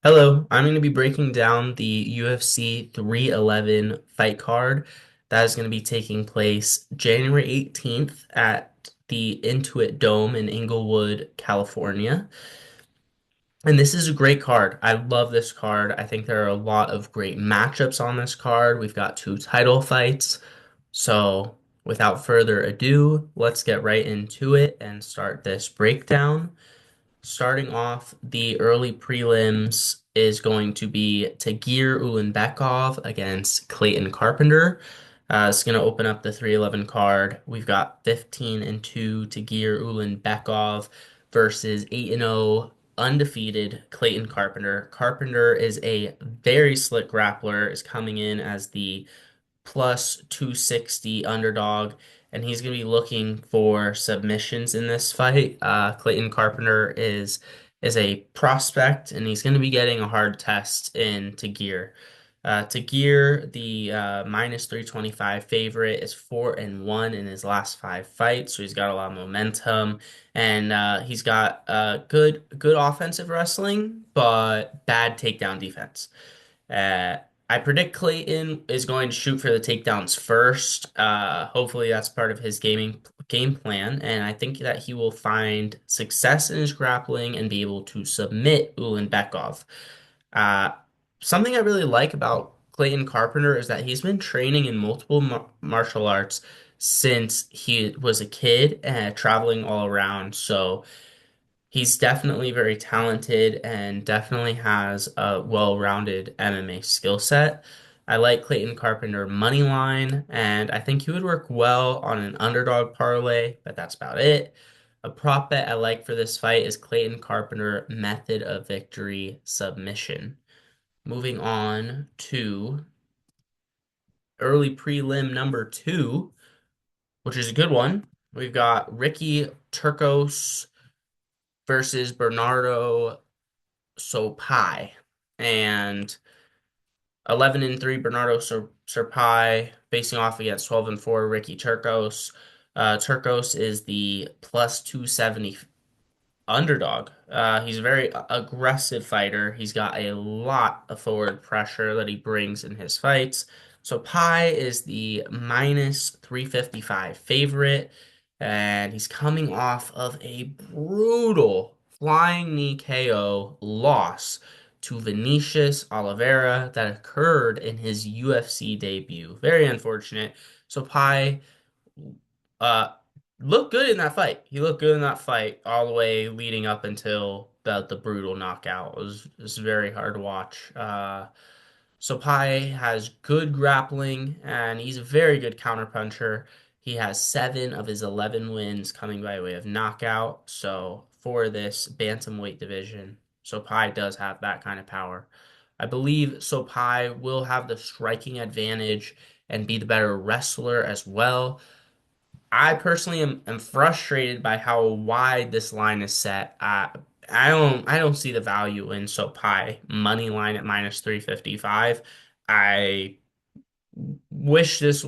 Hello, I'm going to be breaking down the UFC 311 fight card that is going to be taking place January 18th at the Intuit Dome in Inglewood, California. And this is a great card. I love this card. I think there are a lot of great matchups on this card. We've got two title fights. So, without further ado, let's get right into it and start this breakdown. Starting off, the early prelims is going to be Tagir Ulanbekov against Clayton Carpenter. It's going to open up the 311 card. We've got 15 and 2 Tagir Ulanbekov versus 8 and 0 undefeated Clayton Carpenter. Carpenter is a very slick grappler, is coming in as the plus 260 underdog, and he's going to be looking for submissions in this fight. Clayton Carpenter is a prospect, and he's going to be getting a hard test in Tagir. Tagir, the minus 325 favorite, is 4-1 in his last five fights, so he's got a lot of momentum, and he's got good offensive wrestling, but bad takedown defense. Uh, I predict Clayton is going to shoot for the takedowns first. Hopefully, that's part of his game plan, and I think that he will find success in his grappling and be able to submit Ulanbekov. Uh, Something I really like about Clayton Carpenter is that he's been training in multiple martial arts since he was a kid and traveling all around. So. He's definitely very talented and definitely has a well-rounded MMA skill set. I like Clayton Carpenter money line, and I think he would work well on an underdog parlay, but that's about it. A prop bet I like for this fight is Clayton Carpenter method of victory submission. Moving on to early prelim number two, which is a good one. We've got Ricky Turcos versus Bernardo Sopai, and 11 and 3 Bernardo Sopai facing off against 12 and 4 Ricky Turcos. Turcos is the plus 270 underdog. He's a very aggressive fighter. He's got a lot of forward pressure that he brings in his fights. So Pi is the minus 355 favorite, and he's coming off of a brutal flying knee KO loss to Vinicius Oliveira that occurred in his UFC debut. Very unfortunate. So Pi uh, looked good in that fight. He looked good in that fight all the way leading up until the brutal knockout. It was very hard to watch. Sopai has good grappling and he's a very good counterpuncher. He has 7 of his 11 wins coming by way of knockout. So for this bantamweight division, Sopai does have that kind of power. I believe Sopai will have the striking advantage and be the better wrestler as well. I personally am frustrated by how wide this line is set. I don't see the value in SoPi money line at minus 355. I wish this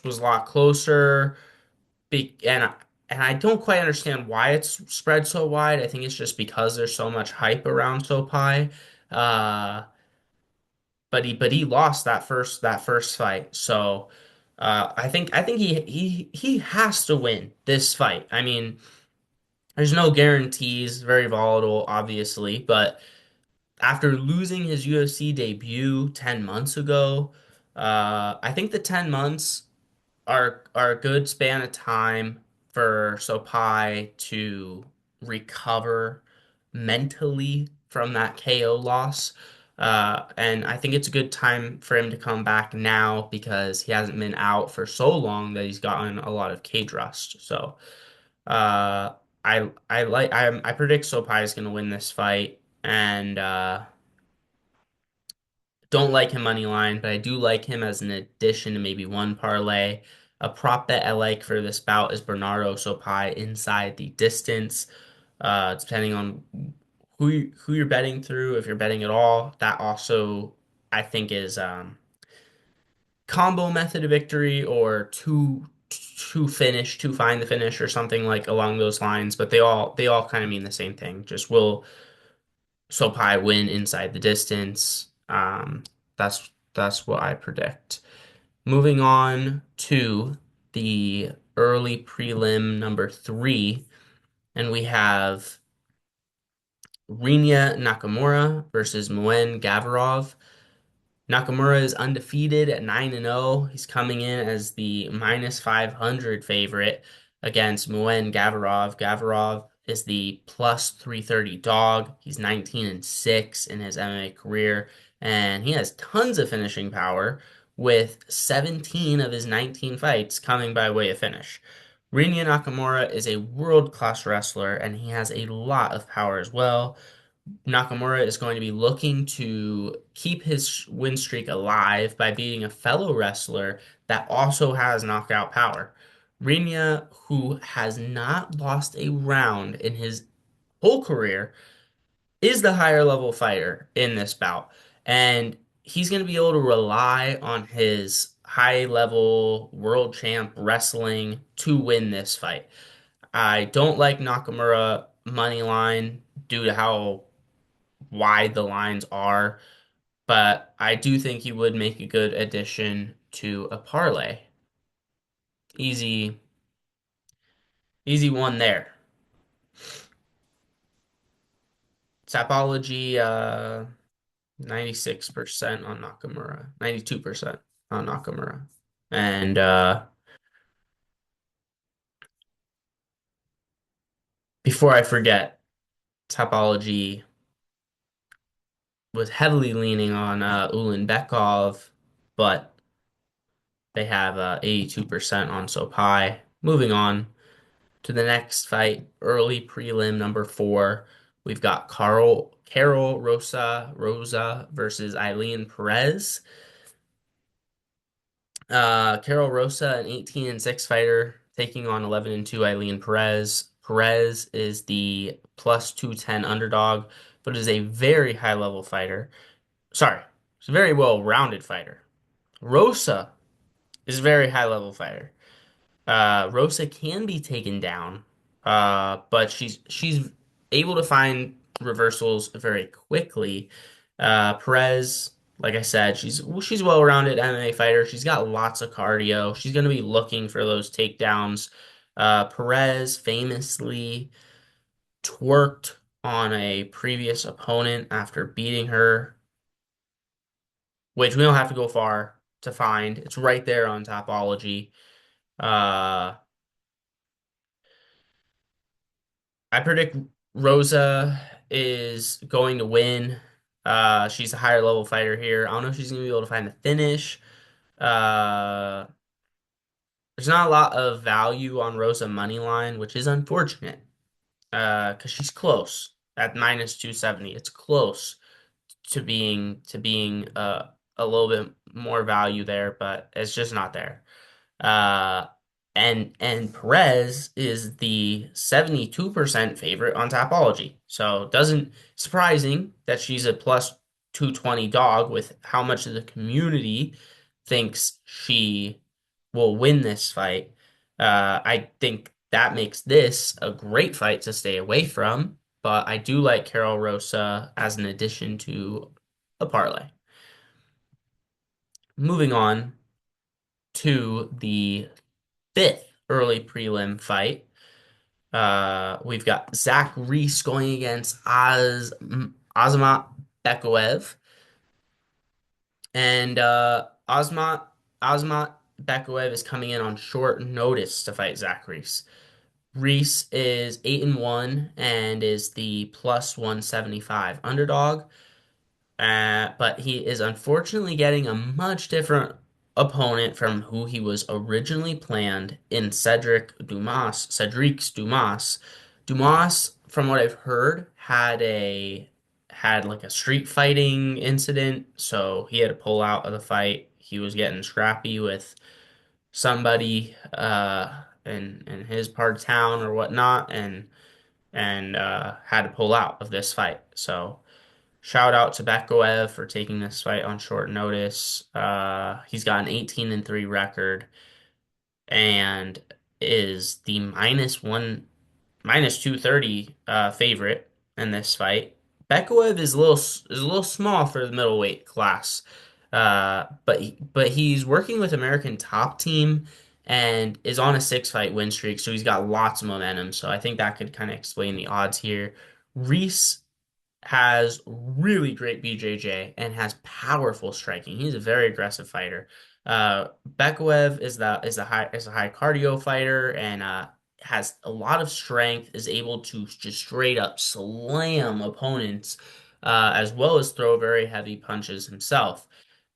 was a lot closer. And I don't quite understand why it's spread so wide. I think it's just because there's so much hype around SoPi. Uh, but he lost that first fight. So I think he has to win this fight. I mean, there's no guarantees, very volatile, obviously, but after losing his UFC debut 10 months ago, I think the 10 months are a good span of time for Sopai to recover mentally from that KO loss. And I think it's a good time for him to come back now because he hasn't been out for so long that he's gotten a lot of cage rust. So I predict Sopai is going to win this fight, and don't like him money line, but I do like him as an addition to maybe one parlay. A prop bet I like for this bout is Bernardo Sopai inside the distance. Depending on who you're betting through, if you're betting at all, that also I think is combo method of victory or to find the finish or something like along those lines. But they all kind of mean the same thing. Just will Sopai win inside the distance. That's what I predict. Moving on to the early prelim number three, and we have Rinya Nakamura versus Muen Gavarov. Nakamura is undefeated at 9-0. He's coming in as the minus 500 favorite against Muen Gavarov. Gavarov is the plus 330 dog. He's 19-6 in his MMA career, and he has tons of finishing power with 17 of his 19 fights coming by way of finish. Rinya Nakamura is a world-class wrestler, and he has a lot of power as well. Nakamura is going to be looking to keep his win streak alive by beating a fellow wrestler that also has knockout power. Rinya, who has not lost a round in his whole career, is the higher level fighter in this bout. And he's going to be able to rely on his high level world champ wrestling to win this fight. I don't like Nakamura money line due to how wide the lines are, but I do think he would make a good addition to a parlay. Easy, easy one there. Sapology, 96% on Nakamura, 92% on Nakamura. And before I forget, Topology was heavily leaning on Ulanbekov, but they have 82% on Sopai. Moving on to the next fight, early prelim number four. We've got Carol Rosa versus Eileen Perez. Carol Rosa, an 18-6 fighter, taking on 11-2 Eileen Perez. Perez is the plus 210 underdog, but is a very high level fighter. Sorry, he's a very well-rounded fighter. Rosa is a very high level fighter. Rosa can be taken down, but she's able to find reversals very quickly. Perez, like I said, she's well-rounded MMA fighter. She's got lots of cardio. She's going to be looking for those takedowns. Perez famously twerked on a previous opponent after beating her, which we don't have to go far to find. It's right there on Topology. Uh, I predict Rosa is going to win. She's a higher level fighter here. I don't know if she's going to be able to find the finish. Uh, there's not a lot of value on Rosa money line, which is unfortunate. Because she's close at minus 270. It's close to being a little bit more value there, but it's just not there. Uh, and Perez is the 72% favorite on Topology. So doesn't surprising that she's a plus 220 dog with how much of the community thinks she will win this fight. I think that makes this a great fight to stay away from, but I do like Carol Rosa as an addition to a parlay. Moving on to the fifth early prelim fight. We've got Zach Reese going against Azamat Bekaev. And Azamat Bekaev is coming in on short notice to fight Zach Reese. Reese is 8-1 and is the plus 175 underdog. But he is unfortunately getting a much different opponent from who he was originally planned in Cedric's Dumas. Dumas, from what I've heard, had like a street fighting incident, so he had to pull out of the fight. He was getting scrappy with somebody in his part of town or whatnot, and had to pull out of this fight. So shout out to Bekaev for taking this fight on short notice. He's got an 18-3 record and is the minus 230 favorite in this fight. Bekayev is a little small for the middleweight class, but he's working with American Top Team and is on a 6 fight win streak, so he's got lots of momentum. So I think that could kind of explain the odds here. Reese has really great BJJ and has powerful striking. He's a very aggressive fighter. Bekayev is a high cardio fighter and has a lot of strength. Is able to just straight up slam opponents, as well as throw very heavy punches himself.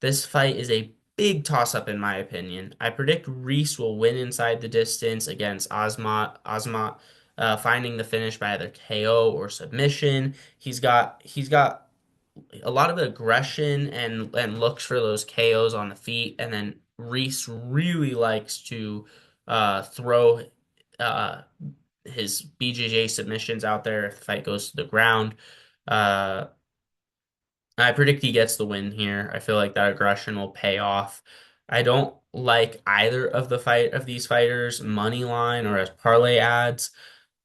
This fight is a big toss up in my opinion. I predict Reese will win inside the distance against Osmat, finding the finish by either KO or submission. He's got a lot of aggression and looks for those KOs on the feet, and then Reese really likes to throw uh, his BJJ submissions out there if the fight goes to the ground. Uh, I predict he gets the win here. I feel like that aggression will pay off. I don't like either of these fighters money line or as parlay ads.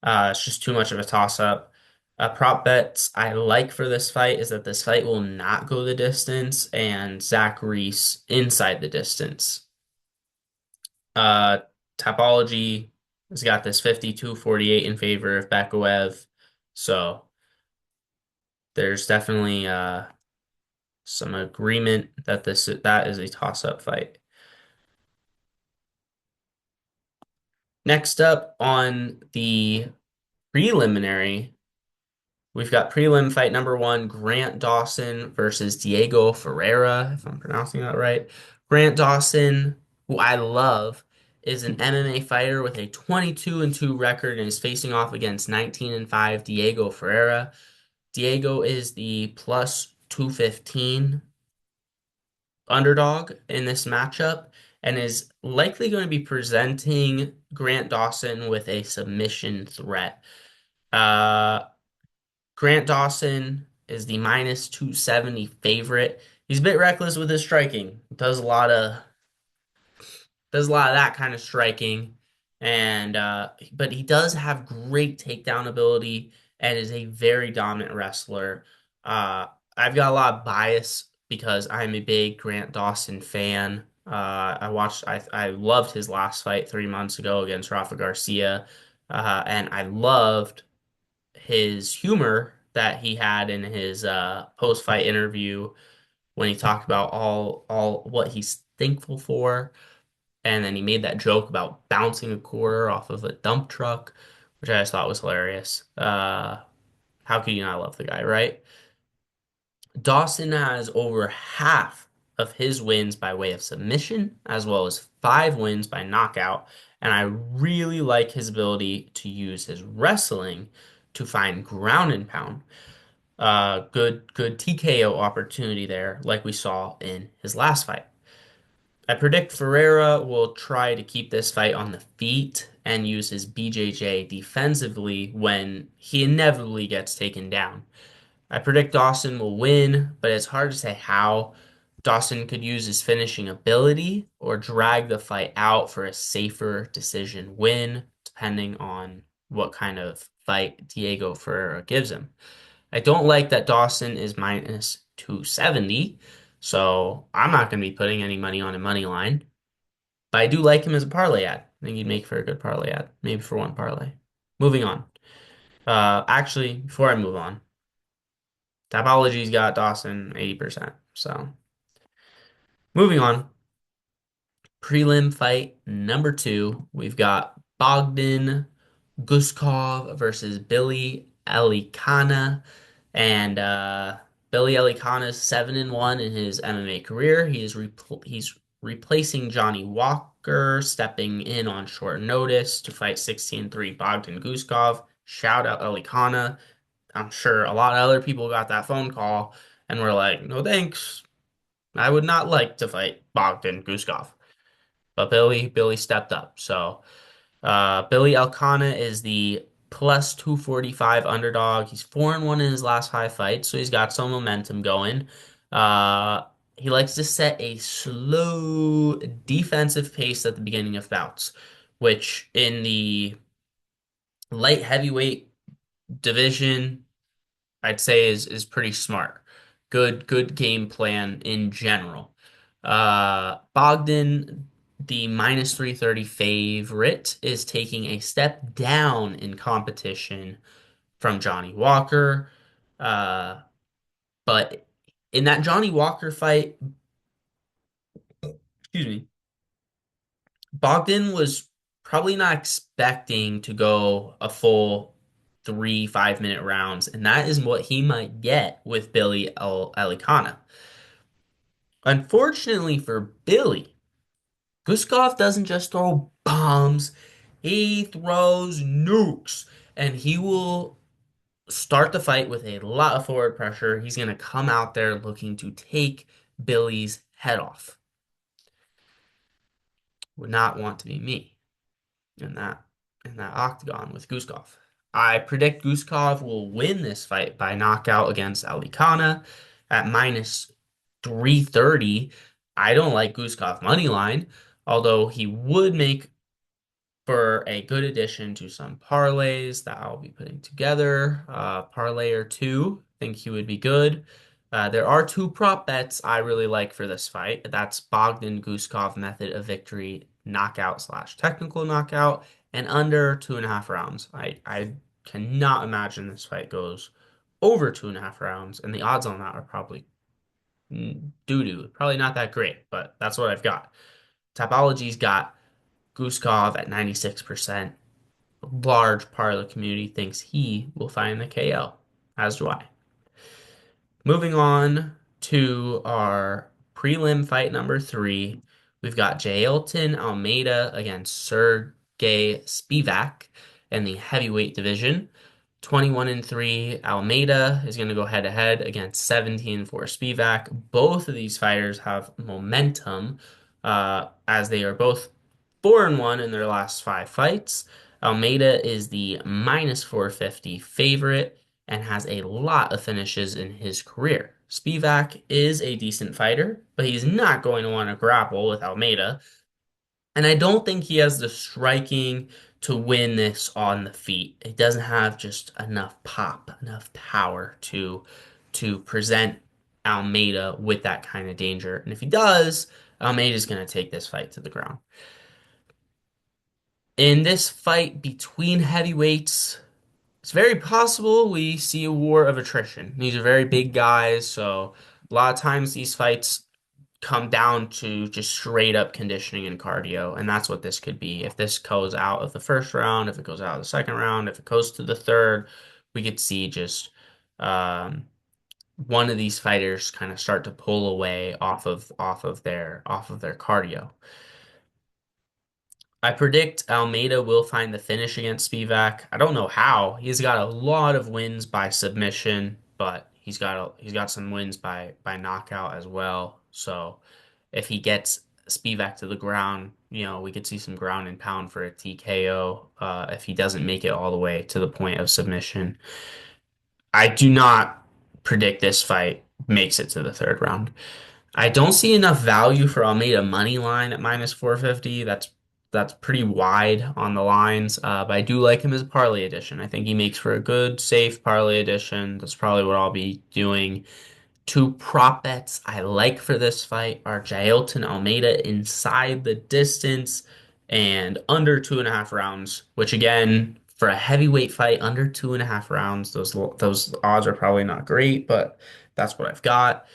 It's just too much of a toss up. Prop bets I like for this fight is that this fight will not go the distance and Zach Reese inside the distance. Uh, Topology has got this 52-48 in favor of Bekayev. So there's definitely some agreement that that is a toss up fight. Next up on the preliminary, we've got prelim fight number one, Grant Dawson versus Diego Ferreira, if I'm pronouncing that right. Grant Dawson, who I love, is an MMA fighter with a 22-2 record and is facing off against 19-5 Diego Ferreira. Diego is the plus 215 underdog in this matchup and is likely going to be presenting Grant Dawson with a submission threat. Uh, Grant Dawson is the minus 270 favorite. He's a bit reckless with his striking. Does a lot of that kind of striking, and but he does have great takedown ability and is a very dominant wrestler. I've got a lot of bias because I'm a big Grant Dawson fan. I loved his last fight 3 months ago against Rafa Garcia, and I loved his humor that he had in his post-fight interview when he talked about all what he's thankful for, and then he made that joke about bouncing a quarter off of a dump truck, which I just thought was hilarious. How could you not love the guy, right? Dawson has over half of his wins by way of submission, as well as 5 wins by knockout. And I really like his ability to use his wrestling to find ground and pound. Good TKO opportunity there, like we saw in his last fight. I predict Ferreira will try to keep this fight on the feet and use his BJJ defensively when he inevitably gets taken down. I predict Dawson will win, but it's hard to say how. Dawson could use his finishing ability or drag the fight out for a safer decision win, depending on what kind of fight Diego Ferreira gives him. I don't like that Dawson is minus 270, so I'm not going to be putting any money on a money line. But I do like him as a parlay ad. I think he'd make for a good parlay ad, maybe for one parlay. Moving on. Actually, before I move on, Topology's got Dawson 80%. So moving on. Prelim fight number two. We've got Bogdan Guskov versus Billy Alicana. And Billy Alicana's 7-1 in his MMA career. He's replacing Johnny Walker, stepping in on short notice to fight 16-3 Bogdan Guskov. Shout out Alicana. I'm sure a lot of other people got that phone call and were like, no thanks. I would not like to fight Bogdan Guskov. But Billy stepped up. So Billy Elkanah is the plus 245 underdog. He's 4-1 in his last 5 fights, so he's got some momentum going. Uh, he likes to set a slow defensive pace at the beginning of bouts, which in the light heavyweight division I'd say is pretty smart. Good game plan in general. Bogdan, the minus 330 favorite, is taking a step down in competition from Johnny Walker. Uh, but in that Johnny Walker fight, excuse me, Bogdan was probably not expecting to go a full 3 5-minute rounds, and that is what he might get with Billy Alicana. Unfortunately for Billy, Guskov doesn't just throw bombs, he throws nukes, and he will start the fight with a lot of forward pressure. He's going to come out there looking to take Billy's head off. Would not want to be me in that octagon with Guskov. I predict Guskov will win this fight by knockout against Alicana at minus 330. I don't like Guskov money line, although he would make for a good addition to some parlays that I'll be putting together. Parlay or two, think he would be good. There are two prop bets I really like for this fight. That's Bogdan Guskov method of victory, knockout slash technical knockout, and under 2.5 rounds. I cannot imagine this fight goes over 2.5 rounds, and the odds on that are probably doo-doo. Probably not that great, but that's what I've got. Topology's got Guskov at 96%. A large part of the community thinks he will find the KO, as do I. Moving on to our prelim fight number three, we've got Jailton Almeida against Sergey Spivak in the heavyweight division. 21-3 Almeida is going to go head to head against 17-4 Spivak. Both of these fighters have momentum as they are both 4-1 in their last five fights. Almeida is the minus 450 favorite and has a lot of finishes in his career. Spivak is a decent fighter, but he's not going to want to grapple with Almeida. And I don't think he has the striking to win this on the feet. He doesn't have just enough pop, enough power to present Almeida with that kind of danger. And if he does, Almeida's going to take this fight to the ground. In this fight between heavyweights, it's very possible we see a war of attrition. These are very big guys, so a lot of times these fights come down to just straight up conditioning and cardio, and that's what this could be. If this goes out of the first round, if it goes out of the second round, if it goes to the third, we could see just um, one of these fighters kind of start to pull away off of their cardio. I predict Almeida will find the finish against Spivak. I don't know how. He's got a lot of wins by submission, but he's got some wins by knockout as well. So if he gets Spivak to the ground, we could see some ground and pound for a TKO if he doesn't make it all the way to the point of submission. I do not predict this fight makes it to the third round. I don't see enough value for Almeida money line at minus 450. That's pretty wide on the lines, but I do like him as a parlay addition. I think he makes for a good, safe parlay addition. That's probably what I'll be doing. Two prop bets I like for this fight are Jailton Almeida inside the distance and under 2.5 rounds, which again, for a heavyweight fight, under 2.5 rounds, those odds are probably not great, but that's what I've got.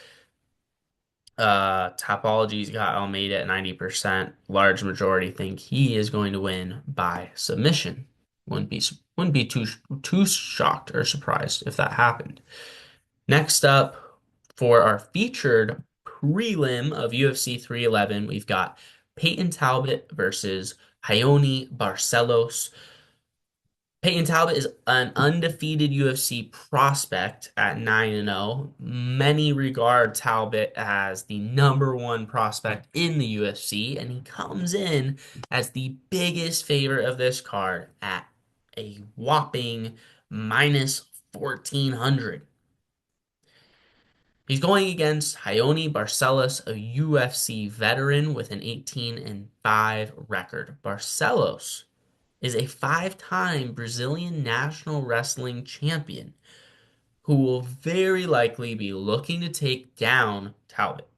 Topology's got Almeida at 90%. Large majority think he is going to win by submission. Wouldn't be too shocked or surprised if that happened. Next up, for our featured prelim of UFC 311, we've got Peyton Talbot versus Ione Barcelos. Peyton Talbot is an undefeated UFC prospect at 9-0. Many regard Talbot as the number one prospect in the UFC, and he comes in as the biggest favorite of this card at a whopping minus 1400. He's going against Ione Barcelos, a UFC veteran with an 18-5 record. Barcelos is a five-time Brazilian national wrestling champion who will very likely be looking to take down Talbot.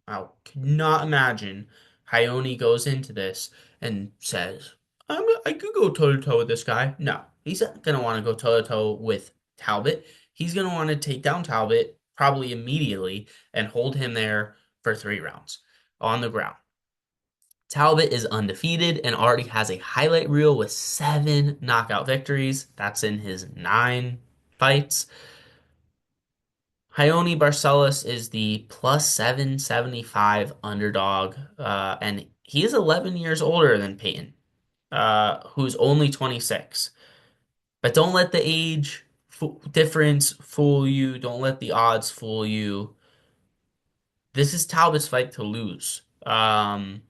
I could not imagine Hayoni goes into this and says, I could go toe to toe with this guy. No, he's not going to want to go toe to toe with Talbot. He's going to want to take down Talbot probably immediately and hold him there for 3 rounds on the ground. Talbot is undefeated and already has a highlight reel with 7 knockout victories. That's in his 9 fights. Ione Barcelos is the plus 775 underdog, and he is 11 years older than Peyton, who's only 26. But don't let the age difference fool you. Don't let the odds fool you. This is Talbot's fight to lose. Ione's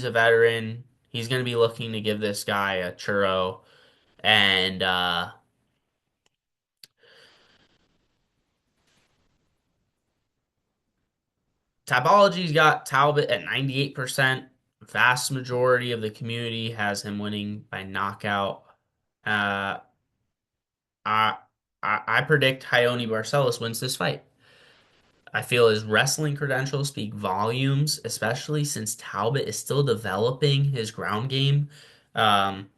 a veteran. He's going to be looking to give this guy a churro, and Typology's got Talbot at 98%. Vast majority of the community has him winning by knockout. Uh, I, I predict Ione Barcelos wins this fight. I feel his wrestling credentials speak volumes, especially since Talbot is still developing his ground game. Um,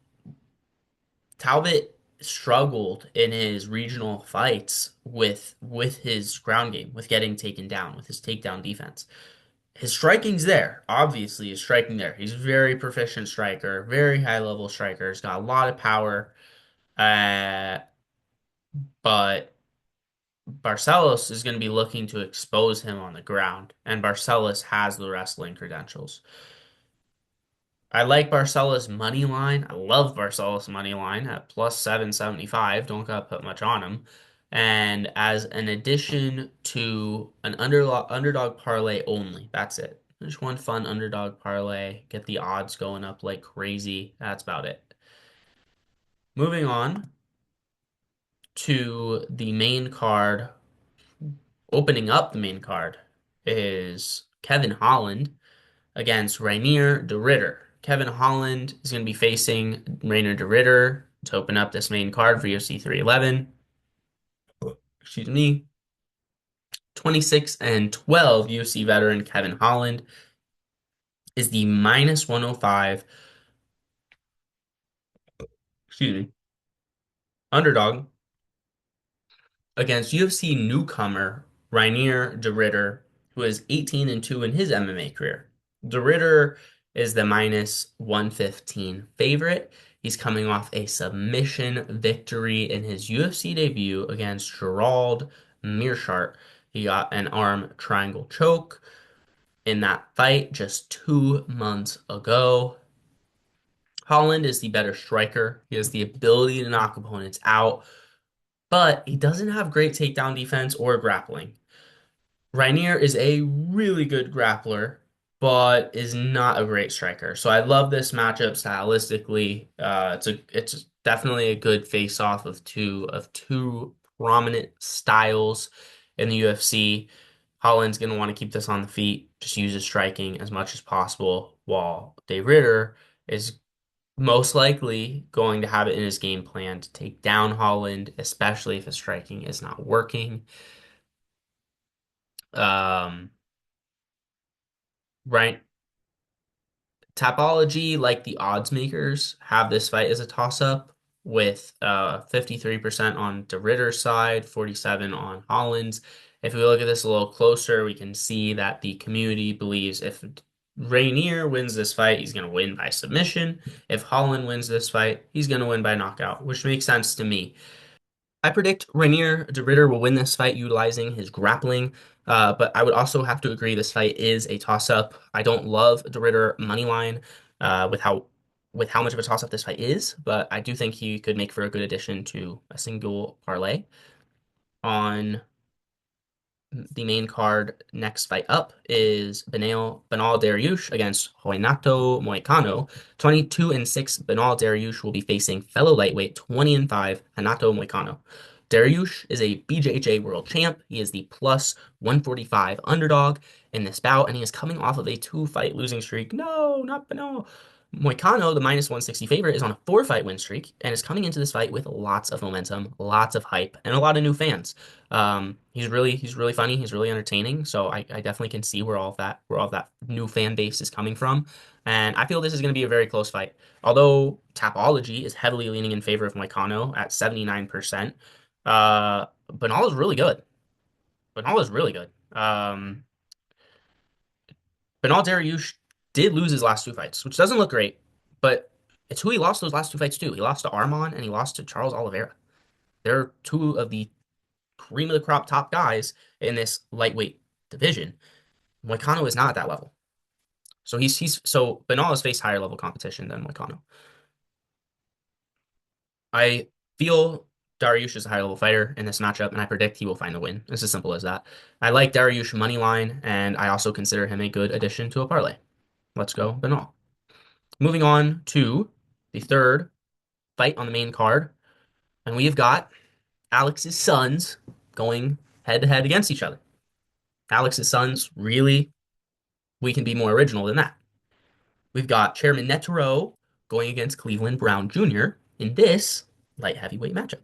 Talbot struggled in his regional fights with his ground game, with getting taken down, with his takedown defense. His striking's there. Obviously, his striking there. He's a very proficient striker, very high level striker. He's got a lot of power. Uh, but Barcelos is going to be looking to expose him on the ground, and Barcelos has the wrestling credentials. I like Barcelos money line. I love Barcelos money line at plus 775. Don't gotta put much on him. And as an addition to an underdog parlay only. That's it. Just one fun underdog parlay. Get the odds going up like crazy. That's about it. Moving on to the main card. Opening up the main card is Kevin Holland against Rainier de Ridder. Kevin Holland is going to be facing Rainier de Ridder to open up this main card for UFC 311. Excuse me. 26-12 UFC veteran Kevin Holland is the minus 105, excuse me, underdog against UFC newcomer Rainier de Ridder, who is 18-2 in his MMA career. De Ridder is the minus 115 favorite. He's coming off a submission victory in his UFC debut against Gerald Meerschaert. He got an arm triangle choke in that fight just 2 months ago. Holland is the better striker. He has the ability to knock opponents out, but he doesn't have great takedown defense or grappling. Rainier is a really good grappler, but is not a great striker. So I love this matchup stylistically. It's definitely a good face-off of two prominent styles in the UFC. Holland's gonna want to keep this on the feet, just use his striking as much as possible, while De Ridder is most likely going to have it in his game plan to take down Holland, especially if his striking is not working. Um, right. Tapology, like the odds makers, have this fight as a toss-up with 53% on De Ritter's side, 47 on Holland's. If we look at this a little closer, we can see that the community believes if Rainier wins this fight, he's going to win by submission. If Holland wins this fight, he's going to win by knockout, which makes sense to me. I predict Rainier de Ridder will win this fight utilizing his grappling, but I would also have to agree this fight is a toss-up. I don't love de Ridder money line with how much of a toss-up this fight is, but I do think he could make for a good addition to a single parlay. On the main card, next fight up is Benal Dariush against Renato Moicano. 22-6, Benal Dariush will be facing fellow lightweight 20-5 Renato Moicano. Dariush is a BJJ world champ. He is the plus 145 underdog in this bout, and he is coming off of a 2-fight losing streak. No, not Benal. Moicano, the minus 160 favorite, is on a four-fight win streak and is coming into this fight with lots of momentum, lots of hype, and a lot of new fans. He's really funny. He's really entertaining. So I definitely can see where all of that new fan base is coming from. And I feel this is going to be a very close fight. Although Tapology is heavily leaning in favor of Moicano at 79%, Bernal is really good. Bernal is really good. Bernal Dariush did lose his last two fights, which doesn't look great, but it's who he lost those last two fights to. He lost to Arman and he lost to Charles Oliveira. They're two of the cream of the crop top guys in this lightweight division. Moicano is not at that level. So Bernal has faced higher level competition than Moicano. I feel Dariush is a higher level fighter in this matchup, and I predict he will find the win. It's as simple as that. I like Dariush money line, and I also consider him a good addition to a parlay. Let's go, Bernal. Moving on to the third fight on the main card, and we've got Alex's sons going head to head against each other. Alex's sons, really, we can be more original than that. We've got Chairman Netero going against Cleveland Brown Jr. in this light heavyweight matchup.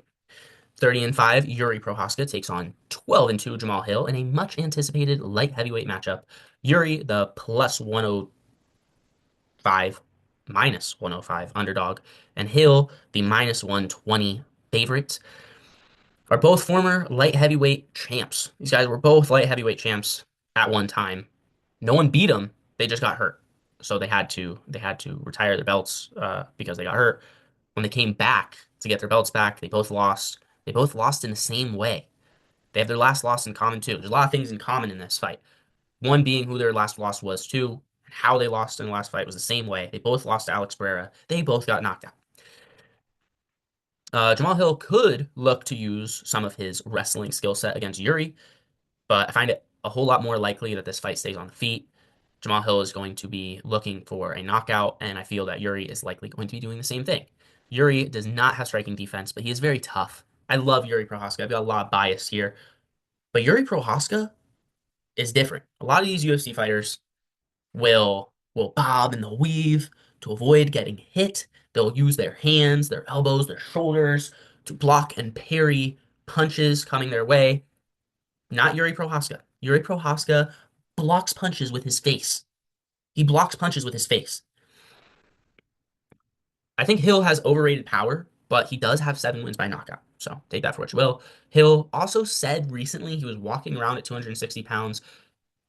30-5, Yuri Prohaska takes on 12-2 Jamal Hill in a much anticipated light heavyweight matchup. Yuri, the plus 105, minus 105 underdog, and Hill, the minus 120 favorite, are both former light heavyweight champs. These guys were both light heavyweight champs at one time. No one beat them. They just got hurt. So they had to retire their belts because they got hurt. When they came back to get their belts back, they both lost. They both lost in the same way. They have their last loss in common too. There's a lot of things in common in this fight. One being who their last loss was to, and how they lost in the last fight was the same way. They both lost to Alex Pereira. They both got knocked out. Jamal Hill could look to use some of his wrestling skill set against Yuri, but I find it a whole lot more likely that this fight stays on the feet. Jamal Hill is going to be looking for a knockout, and I feel that Yuri is likely going to be doing the same thing. Yuri does not have striking defense, but he is very tough. I love Yuri Prohaska. I've got a lot of bias here, but Yuri Prohaska is different. A lot of these UFC fighters will bob and they'll weave to avoid getting hit. They'll use their hands, their elbows, their shoulders to block and parry punches coming their way. Not Yuri Prohaska. Yuri Prohaska blocks punches with his face. He blocks punches with his face. I think Hill has overrated power, but he does have 7 wins by knockout. So take that for what you will. Hill also said recently he was walking around at 260 pounds.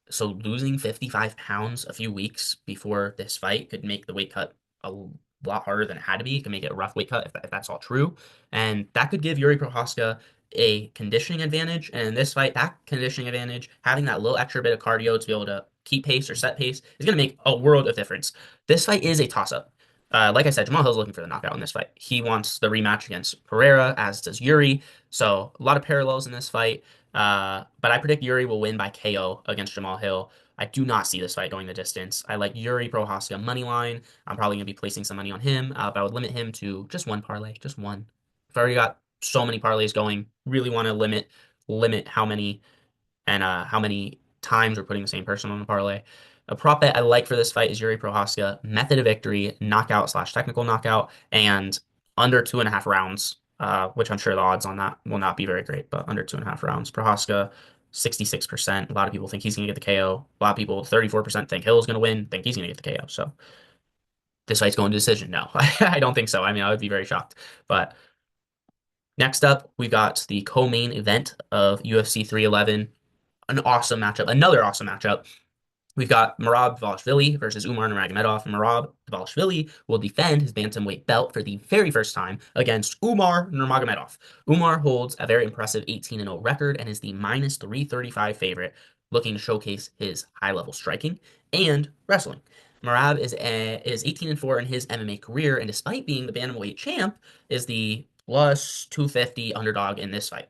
So losing 55 pounds a few weeks before this fight could make the weight cut a lot harder than it had to be. It could make it a rough weight cut if that's all true. And that could give Yuri Prohaska a conditioning advantage. And in this fight, that conditioning advantage, having that little extra bit of cardio to be able to keep pace or set pace, is going to make a world of difference. This fight is a toss-up. Like I said, Jamal Hill's looking for the knockout in this fight. He wants the rematch against Pereira, as does Yuri. So a lot of parallels in this fight. But I predict Yuri will win by KO against Jamal Hill. I do not see this fight going the distance. I like Yuri Prohaska money line. I'm probably going to be placing some money on him, but I would limit him to just one parlay, just one. I've already got so many parlays going. Really want to limit how many and how many times we're putting the same person on the parlay. A prop bet I like for this fight is Yuri Prohaska, method of victory, knockout slash technical knockout, and under 2.5 rounds, which I'm sure the odds on that will not be very great, but under 2.5 rounds. Prohaska, 66%. A lot of people think he's going to get the KO. A lot of people, 34% think Hill's going to win, think he's going to get the KO. So this fight's going to decision. No, I don't think so. I mean, I would be very shocked. But next up, we got the co-main event of UFC 311. An awesome matchup, another awesome matchup. We've got Merab Dvalishvili versus Umar Nurmagomedov. Merab Dvalishvili will defend his bantamweight belt for the very first time against Umar Nurmagomedov. Umar holds a very impressive 18-0 record and is the minus 335 favorite, looking to showcase his high-level striking and wrestling. Merab is 18-4 in his MMA career, and despite being the bantamweight champ, is the plus 250 underdog in this fight.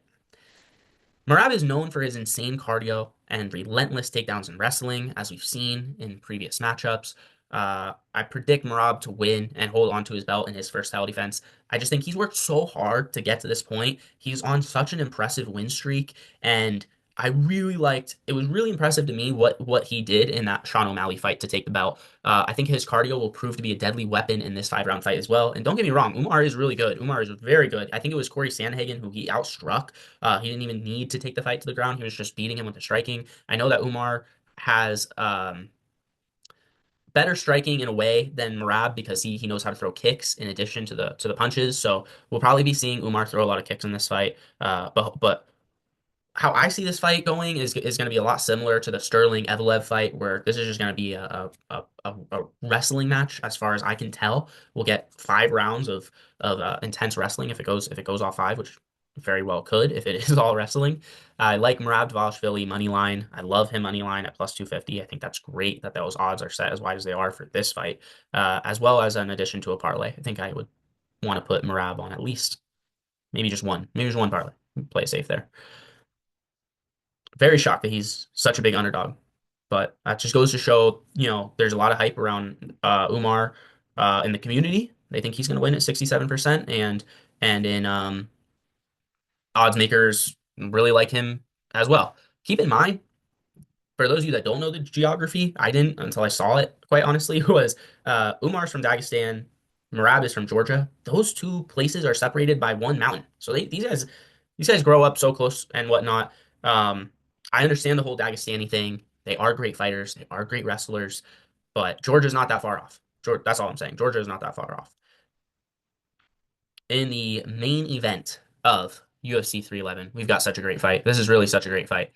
Merab is known for his insane cardio and relentless takedowns in wrestling, as we've seen in previous matchups. I predict Merab to win and hold on to his belt in his first title defense. I just think he's worked so hard to get to this point. He's on such an impressive win streak, and I really liked. It was really impressive to me what he did in that Sean O'Malley fight to take the belt. I think his cardio will prove to be a deadly weapon in this 5 round fight as well. And don't get me wrong, Umar is really good. Umar is very good. I think it was Corey Sandhagen who he outstruck. He didn't even need to take the fight to the ground. He was just beating him with the striking. I know that Umar has better striking in a way than Merab because he knows how to throw kicks in addition to the punches. So we'll probably be seeing Umar throw a lot of kicks in this fight. But how I see this fight going is going to be a lot similar to the Sterling Evelev fight, where this is just going to be a wrestling match, as far as I can tell. We'll get 5 rounds of intense wrestling if it goes all five, which very well could if it is all wrestling. I like Merab Dvalishvili money line. I love him money line at plus 250. I think that's great that those odds are set as wide as they are for this fight, as well as an addition to a parlay. I think I would want to put Merab on at least maybe just one parlay. Play it safe there. Very shocked that he's such a big underdog. But that just goes to show, there's a lot of hype around Umar in the community. They think he's going to win at 67%, and in odds makers really like him as well. Keep in mind, for those of you that don't know the geography, I didn't until I saw it, quite honestly, was Umar's from Dagestan, Merab is from Georgia. Those two places are separated by one mountain. So these guys grow up so close and whatnot. Um, I understand the whole Dagestani thing. They are great fighters. They are great wrestlers, but Georgia's not that far off. That's all I'm saying. Georgia is not that far off. In the main event of UFC 311, we've got such a great fight. This is really such a great fight.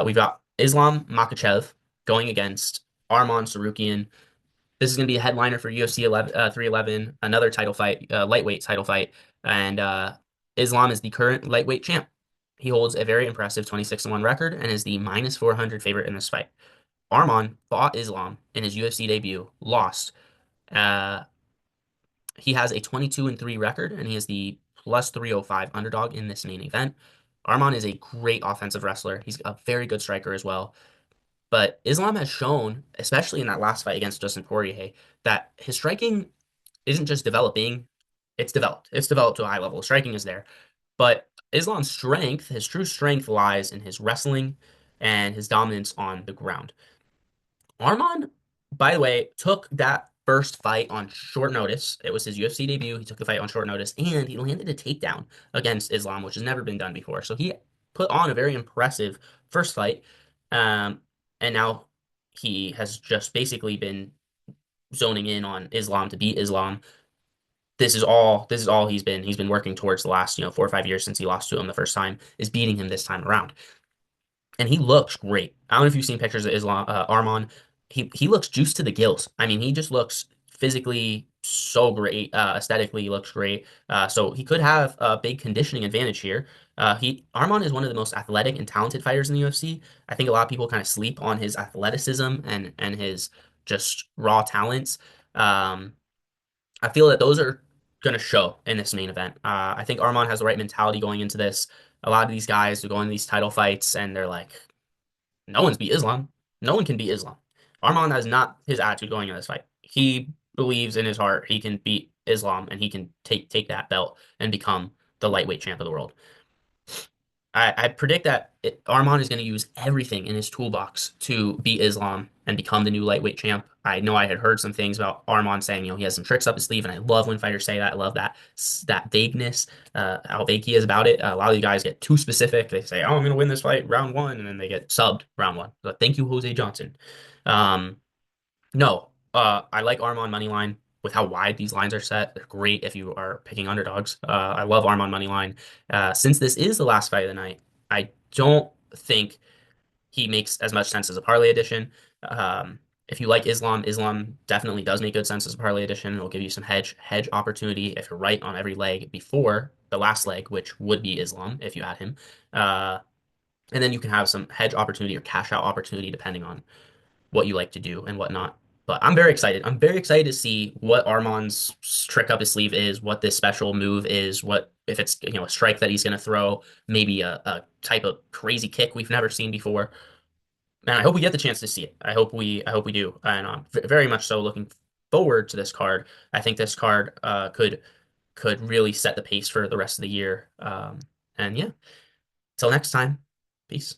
We've got Islam Makhachev going against Arman Sarukian. This is going to be a headliner for UFC 311, another title fight, lightweight title fight. And Islam is the current lightweight champ. He holds a very impressive 26-1 record and is the minus 400 favorite in this fight. Arman fought Islam in his UFC debut, lost. Uh, he has a 22-3 record, and he is the plus 305 underdog in this main event. Arman is a great offensive wrestler. He's a very good striker as well. But Islam has shown, especially in that last fight against Justin Poirier, that his striking isn't just developing, it's developed. It's developed to a high level. Striking is there. But Islam's strength, his true strength, lies in his wrestling and his dominance on the ground. Arman, by the way, took that first fight on short notice. It was his UFC debut. He took the fight on short notice, and he landed a takedown against Islam, which has never been done before. So he put on a very impressive first fight. And now he has just basically been zoning in on Islam to beat Islam. This is all he's been working towards the last, 4 or 5 years since he lost to him the first time, is beating him this time around. And he looks great. I don't know if you've seen pictures of Islam Arman. He looks juiced to the gills. I mean, he just looks physically so great. Aesthetically, he looks great. So he could have a big conditioning advantage here. He Arman is one of the most athletic and talented fighters in the UFC. I think a lot of people kind of sleep on his athleticism and his just raw talents. Um, I feel that those are going to show in this main event. I think Arman has the right mentality going into this. A lot of these guys who go into these title fights and they're like, no one's beat Islam. No one can beat Islam. Arman has not his attitude going in this fight. He believes in his heart he can beat Islam and he can take that belt and become the lightweight champ of the world. I predict that Arman is going to use everything in his toolbox to beat Islam and become the new lightweight champ. I know I had heard some things about Arman saying, he has some tricks up his sleeve, and I love when fighters say that. I love that vagueness, how vague he is about it. A lot of you guys get too specific. They say, "Oh, I'm going to win this fight round one," and then they get subbed round one. So thank you, Jose Johnson. Um, no, I like Arman money line with how wide these lines are set. They're great if you are picking underdogs. I love Arman money line. Since this is the last fight of the night, I don't think he makes as much sense as a parlay edition. If you like Islam, Islam definitely does make good sense as a parlay edition. It'll give you some hedge opportunity if you're right on every leg before the last leg, which would be Islam if you had him. And then you can have some hedge opportunity or cash out opportunity depending on what you like to do and whatnot. But I'm very excited. I'm very excited to see what Arman's trick up his sleeve is, what this special move is, what if it's a strike that he's going to throw, maybe a type of crazy kick we've never seen before. And I hope we get the chance to see it. I hope we do, and very much so looking forward to this card. I think this card could really set the pace for the rest of the year. And yeah, till next time, peace.